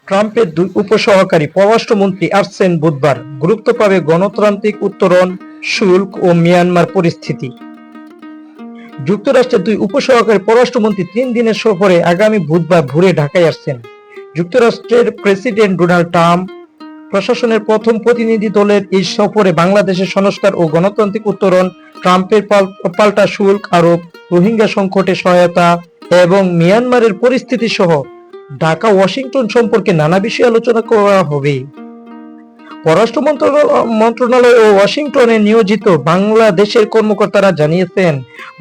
ট্রাম্পের দুই উপসহকারী পররাষ্ট্রমন্ত্রী আসছেন বুধবার। গুরুত্ব পাবে গণতান্ত্রিক উত্তরণ শুল্ক ও মিয়ানমার পরিস্থিতি। যুক্তরাষ্ট্রের দুই উপসহকারী পররাষ্ট্রমন্ত্রী 3 দিনের সফরে আগামী বুধবার ভোরে ঢাকায় আসছেন। যুক্তরাষ্ট্রের প্রেসিডেন্ট ডোনাল্ড ট্রাম্প প্রশাসনের প্রথম প্রতিনিধি দলের এই সফরে বাংলাদেশের সংস্কার ও গণতান্ত্রিক উত্তরণ, ট্রাম্পের পাল্টা শুল্ক আরোপ, রোহিঙ্গা সংকটে সহায়তা এবং মিয়ানমারের পরিস্থিতি সহ ঢাকা ওয়াশিংটন সম্পর্কে নানা বিষয়ে আলোচনা করা হবে। পররাষ্ট্র মন্ত্রণালয় ও ওয়াশিংটনে নিয়োজিত বাংলাদেশের কর্মকর্তারা জানিয়েছেন,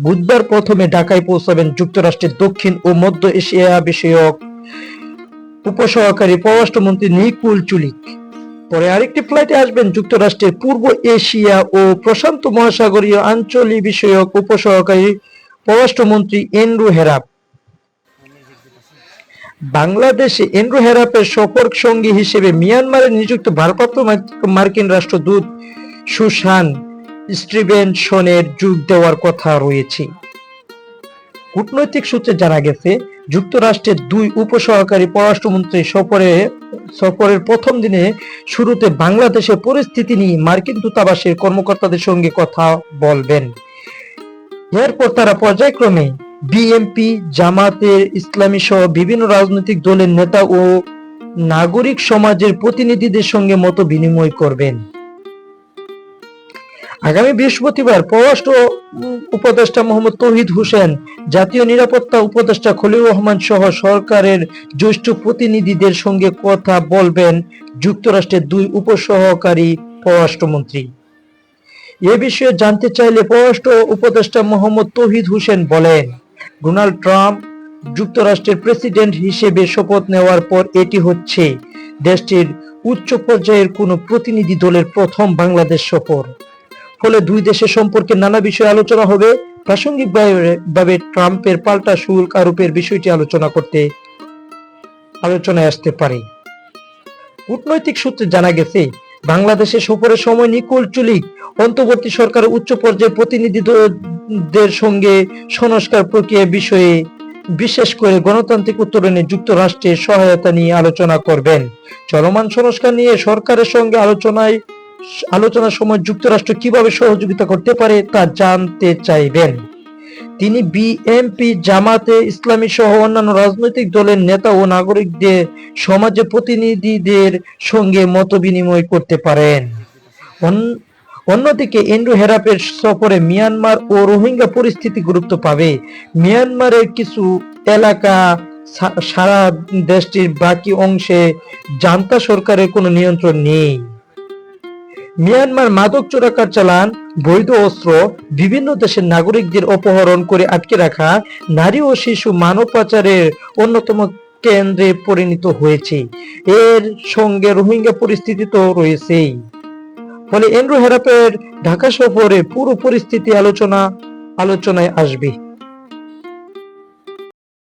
বুধবার প্রথমে ঢাকায় পৌঁছাবেন যুক্তরাষ্ট্রের দক্ষিণ ও মধ্য এশিয়া বিষয়ক উপসহকারী পররাষ্ট্রমন্ত্রী নিকুল চুলিক। পরে আরেকটি ফ্লাইটে আসবেন যুক্তরাষ্ট্রের পূর্ব এশিয়া ও প্রশান্ত মহাসাগরীয় আঞ্চলিক বিষয়ক উপসহকারী পররাষ্ট্রমন্ত্রী অ্যান্ড্রু হেরাপ। বাংলাদেশে অ্যান্ড্রু হেরাপের সফর সঙ্গী হিসেবে মিয়ানমারে নিযুক্ত ভারপ্রাপ্ত মার্কিন রাষ্ট্রদূত সুসান স্টিভেনসনের যোগ দেওয়ার কথা রয়েছে। কূটনৈতিক সূত্রে জানা গেছে, যুক্তরাষ্ট্রের দুই উপসহকারী পররাষ্ট্রমন্ত্রী সফরের প্রথম দিনে শুরুতে বাংলাদেশের পরিস্থিতি নিয়ে মার্কিন দূতাবাসের কর্মকর্তাদের সঙ্গে কথা বলবেন। এরপর তারা পর্যায়ক্রমে বিএনপি, জামায়াতে ইসলামী সহ বিভিন্ন রাজনৈতিক দলের নেতা ও নাগরিক সমাজের প্রতিনিধিদের সঙ্গে মত বিনিময় করবেন। আগামী বৃহস্পতিবার পররাষ্ট্র উপদেষ্টা মোহাম্মদ তৌহিদ হোসেন, জাতীয় নিরাপত্তা উপদেষ্টা খলিলুর রহমান সহ সরকারের জ্যেষ্ঠ প্রতিনিধিদের সঙ্গে কথা বলবেন যুক্তরাষ্ট্রের দুই উপসহকারী পররাষ্ট্রমন্ত্রী। এ বিষয়ে জানতে চাইলে পররাষ্ট্র উপদেষ্টা মোহাম্মদ তৌহিদ হোসেন বলেন, ডোনাল্ড ট্রাম্প যুক্তরাষ্ট্রের প্রেসিডেন্ট হিসেবে শপথ নেওয়ার পর এটি হচ্ছে দেশটির উচ্চ পর্যায়ের কোনো প্রতিনিধি দলের প্রথম বাংলাদেশ সফর। ফলে দুই দেশের সম্পর্কে নানা বিষয়ে আলোচনা হবে। প্রাসঙ্গিকভাবে ট্রাম্পের পাল্টা শুল্ক আরোপের বিষয়টি আলোচনায় আসতে পারে। কূটনৈতিক সূত্রে জানা গেছে, বাংলাদেশে সফরের সময় নিকুল চুলিক অন্তর্বর্তী সরকারের উচ্চ পর্যায়ের প্রতিনিধিদের সঙ্গে সংস্কার প্রক্রিয়া বিষয়ে, বিশেষ করে গণতান্ত্রিক উত্তরণে যুক্তরাষ্ট্রের সহায়তা নিয়ে আলোচনা করবেন। চলমান সংস্কার নিয়ে সরকারের সঙ্গে আলোচনার সময় যুক্তরাষ্ট্র কিভাবে সহযোগিতা করতে পারে তা জানতে চাইবেন। তিনি বিএনপি, জামায়াতে ইসলামী সহ অন্যান্য রাজনৈতিক দলের নেতা ও নাগরিকদের সমাজের প্রতিনিধিদের সঙ্গে মত বিনিময় করতে পারেন। অন্যদিকে অ্যান্ড্রু হেরাপের সফরে মিয়ানমার ও রোহিঙ্গা পরিস্থিতি গুরুত্ব পাবে। মিয়ানমারের কিছু এলাকা সারা দেশটির বাকি অংশে জান্তা সরকারের কোনো নিয়ন্ত্রণ নেই। মিয়ানমার মাদক চোরাকার চালান, বৈধ অস্ত্র, বিভিন্ন দেশের নাগরিকদের অপহরণ করে আটকে রাখা, নারী ও শিশু মানব পাচারের অন্যতম কেন্দ্রে পরিণত হয়েছে। এর সঙ্গে রোহিঙ্গা পরিস্থিতি তো রয়েছেই। ফলে অ্যান্ড্রু হেরাপের ঢাকা সফরে পুরো পরিস্থিতি আলোচনায় আসবে।